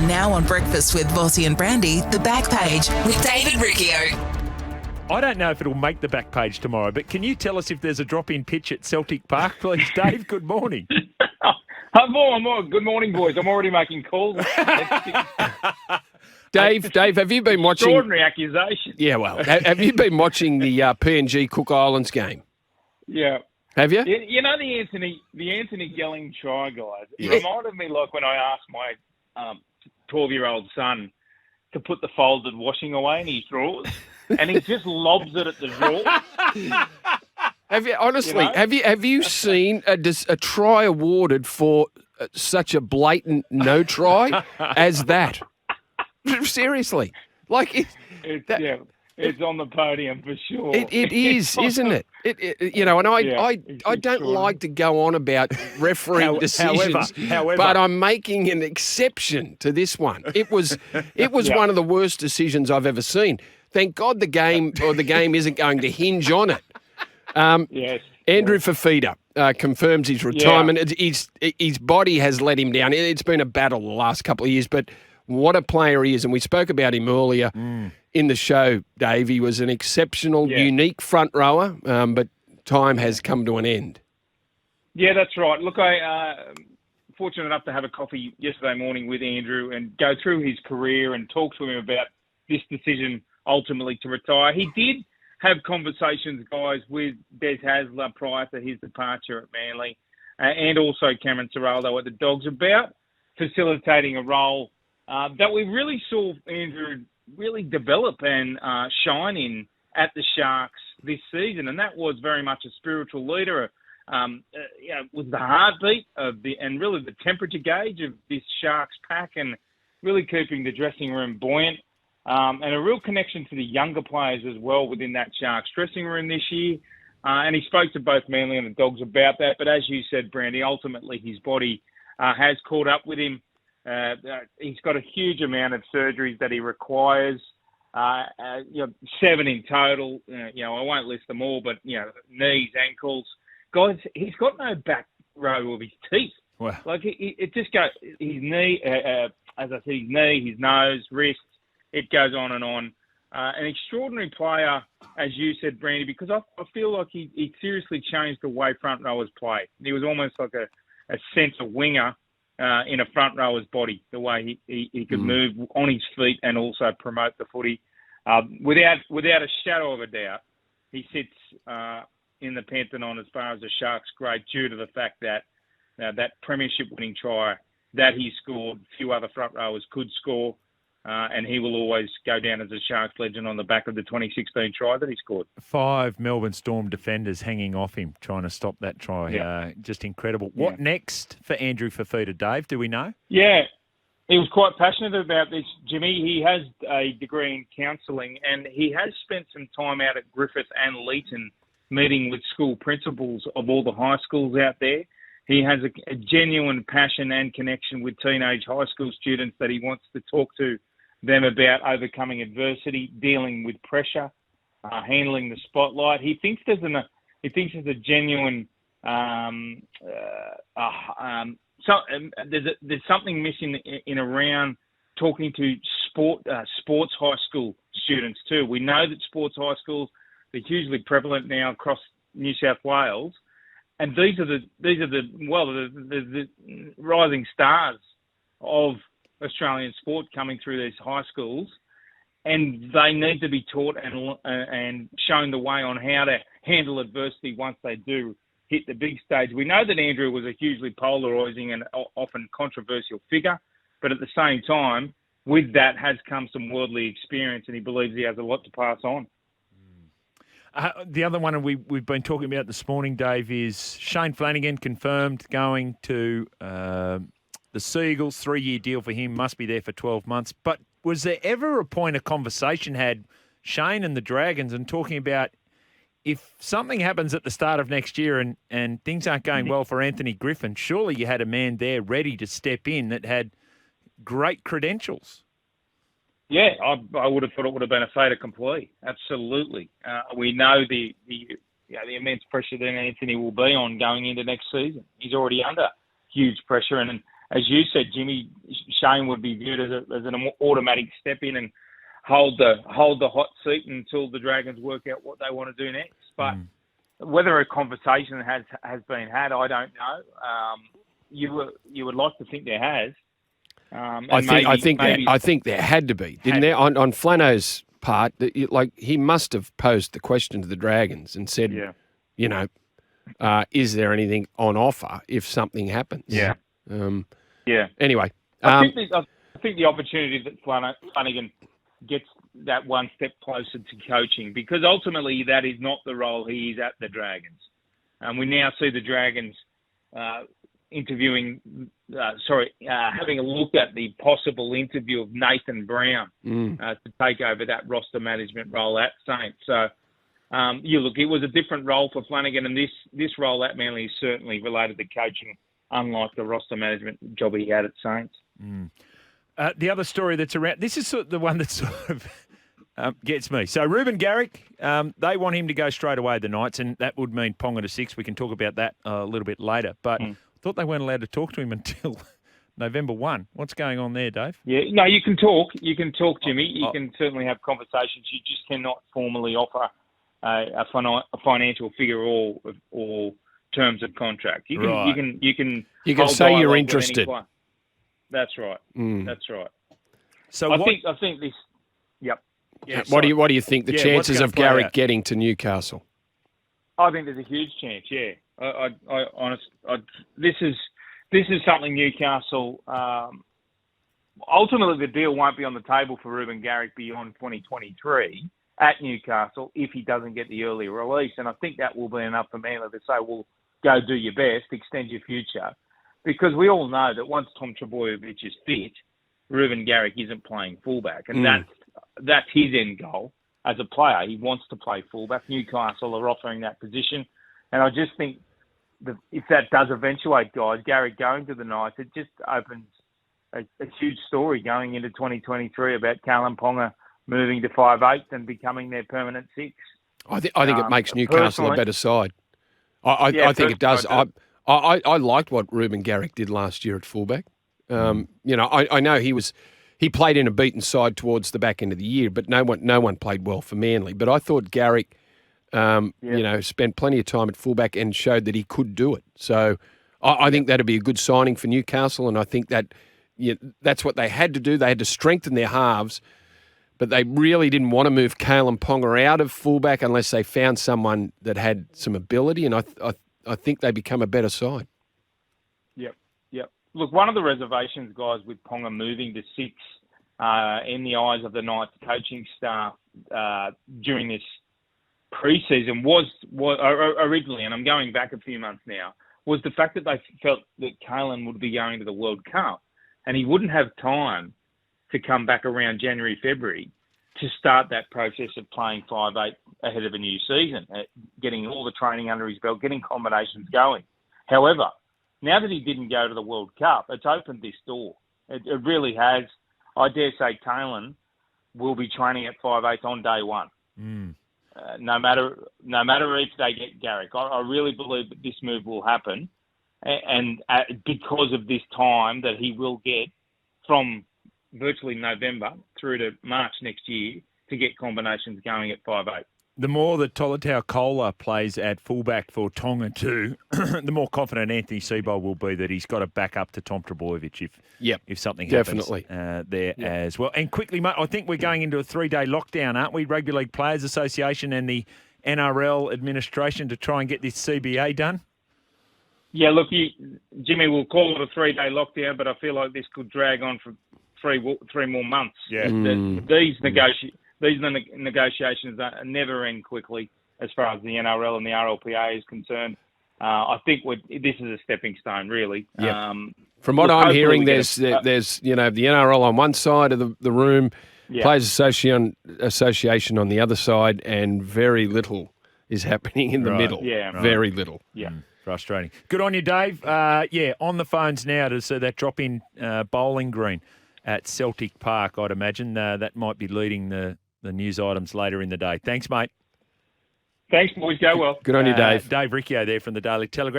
And now on Breakfast with Bossy and Brandy, the back page with David Riccio. I don't know if it'll make the back page tomorrow, but can you tell us if there's a drop-in pitch at Celtic Park, please, Dave? Good morning. Good morning, boys. I'm already making calls. Dave, have you been watching... Extraordinary accusation. Yeah, well, have you been watching the PNG Cook Islands game? Yeah. Have you? You know the Anthony Gelling try, guys? It Yes. reminded me like when I asked my 12-year-old son to put the folded washing away in his drawers, and he just lobs it at the drawer. Have you honestly? You know? Have you seen a try awarded for such a blatant no try as that? Seriously, like it's on the podium for sure. It is, isn't it? And I don't like to go on about refereeing decisions, however, but I'm making an exception to this one. It was one of the worst decisions I've ever seen. Thank God the game isn't going to hinge on it. Yes. Andrew Fifita confirms his retirement. His body has let him down. It's been a battle the last couple of years, but what a player he is. And we spoke about him earlier in the show, Dave. He was an exceptional, unique front rower, but time has come to an end. Yeah, that's right. Look, I fortunate enough to have a coffee yesterday morning with Andrew and go through his career and talk to him about this decision ultimately to retire. He did have conversations, guys, with Des Hasler prior to his departure at Manly and also Cameron Ciraldo at the Dogs about facilitating a role that we really saw Andrew really develop and shine in at the Sharks this season. And that was very much a spiritual leader, was the heartbeat and really the temperature gauge of this Sharks pack and really keeping the dressing room buoyant. And a real connection to the younger players as well within that Sharks dressing room this year. And he spoke to both Manly and the Dogs about that. But as you said, Brandy, ultimately his body has caught up with him. He's got a huge amount of surgeries that he requires, 7 in total. I won't list them all, but, knees, ankles. Guys, he's got no back row of his teeth. Wow. Like, it just goes, his knee, as I said, his knee, his nose, wrist, it goes on and on. An extraordinary player, as you said, Brandy, because I feel like he seriously changed the way front rowers play. He was almost like a centre winger in a front rower's body, the way he could move on his feet and also promote the footy. Without a shadow of a doubt, he sits in the pantheon as far as the Sharks grade due to the fact that that premiership winning try that he scored, few other front rowers could score. And he will always go down as a Sharks legend on the back of the 2016 try that he scored. 5 Melbourne Storm defenders hanging off him, trying to stop that try. Yeah. Just incredible. What next for Andrew Fifita, Dave? Do we know? Yeah, he was quite passionate about this, Jimmy. He has a degree in counselling, and he has spent some time out at Griffith and Leeton meeting with school principals of all the high schools out there. He has a genuine passion and connection with teenage high school students that he wants to talk to them about overcoming adversity, dealing with pressure, handling the spotlight. He thinks there's a genuine there's something missing in around talking to sports high school students too. We know that sports high schools are hugely prevalent now across New South Wales, and these are the rising stars of Australian sport coming through these high schools, and they need to be taught and shown the way on how to handle adversity once they do hit the big stage. We know that Andrew was a hugely polarising and often controversial figure, but at the same time, with that has come some worldly experience, and he believes he has a lot to pass on. The other one we've been talking about this morning, Dave, is Shane Flanagan confirmed going to the Seagulls. 3-year deal for him, must be there for 12 months. But was there ever a point of conversation had Shane and the Dragons and talking about if something happens at the start of next year and things aren't going well for Anthony Griffin, surely you had a man there ready to step in that had great credentials? Yeah, I would have thought it would have been a fait accompli. Absolutely. We know the immense pressure that Anthony will be on going into next season. He's already under huge pressure. And as you said, Jimmy, Shane would be viewed as an automatic step in and hold the hot seat until the Dragons work out what they want to do next. But whether a conversation has been had, I don't know. You would like to think there has. I think there had to be, didn't there? On Flano's part, he must have posed the question to the Dragons and said, is there anything on offer if something happens? Yeah. Anyway, I think the opportunity that Flanagan gets that one step closer to coaching, because ultimately that is not the role he is at the Dragons. We now see the Dragons having a look at the possible interview of Nathan Brown to take over that roster management role at Saints. So, it was a different role for Flanagan, and this role at Manly is certainly related to coaching, unlike the roster management job he had at Saints. The other story that's around, this is the one that sort of gets me. So Reuben Garrick, they want him to go straight away the Knights, and that would mean Ponga to 6. We can talk about that a little bit later. But I thought they weren't allowed to talk to him until November 1. What's going on there, Dave? Yeah, no, you can talk. You can talk, Jimmy. You can certainly have conversations. You just cannot formally offer a financial figure or terms of contract. You can say you're interested. That's right. That's right. So I think this. Yep. Yeah, what do you think the chances of Garrick getting to Newcastle? I think there's a huge chance. Yeah. This is something Newcastle. Ultimately, the deal won't be on the table for Reuben Garrick beyond 2023 at Newcastle if he doesn't get the early release, and I think that will be enough for Manly to say, "Well, go do your best, extend your future," because we all know that once Tom Trbojevic is fit, Reuben Garrick isn't playing fullback, and that's his end goal as a player. He wants to play fullback. Newcastle are offering that position, and I just think if that does eventuate, guys, Garrick going to the Knights, it just opens a huge story going into 2023 about Kalen Ponga moving to 5'8" and becoming their permanent 6. I think it makes Newcastle a better side. I think it does. I liked what Reuben Garrick did last year at fullback. I know he played in a beaten side towards the back end of the year, but no one played well for Manly. But I thought Garrick, spent plenty of time at fullback and showed that he could do it. So I think that'd be a good signing for Newcastle, and I think that's what they had to do. They had to strengthen their halves, but they really didn't want to move Kalen Ponga out of fullback unless they found someone that had some ability, and I think they become a better side. Yep. Look, one of the reservations, guys, with Ponga moving to 6 in the eyes of the Knights coaching staff during this pre-season was originally, and I'm going back a few months now, was the fact that they felt that Kalen would be going to the World Cup and he wouldn't have time to come back around January, February to start that process of playing 5'8" ahead of a new season, getting all the training under his belt, getting combinations going. However, now that he didn't go to the World Cup, it's opened this door. It really has. I dare say Kalen will be training at 5'8" on day one. No matter if they get Garrick. I really believe that this move will happen, and because of this time that he will get from virtually November through to March next year to get combinations going at 5'8". The more that Tolatau Kola plays at fullback for Tonga too, the more confident Anthony Seibold will be that he's got to back up to Tom Trbojevic if something happens there as well. And quickly, mate, I think we're going into a 3-day lockdown, aren't we? Rugby League Players Association and the NRL administration to try and get this CBA done? Yeah, look, Jimmy, we'll call it a 3-day lockdown, but I feel like this could drag on for three more months. Yeah. These negotiations never end quickly as far as the NRL and the RLPA is concerned. I think this is a stepping stone, really. Yeah. From what I'm hearing, there's the NRL on one side of the room, Players Association on the other side, and very little is happening in the middle. Yeah, very little. Yeah. Frustrating. Good on you, Dave. On the phones now to see that drop-in bowling green at Celtic Park, I'd imagine. That might be leading the news items later in the day. Thanks, mate. Thanks, boys. Go well. Good on you, Dave. Dave Riccio there from the Daily Telegraph.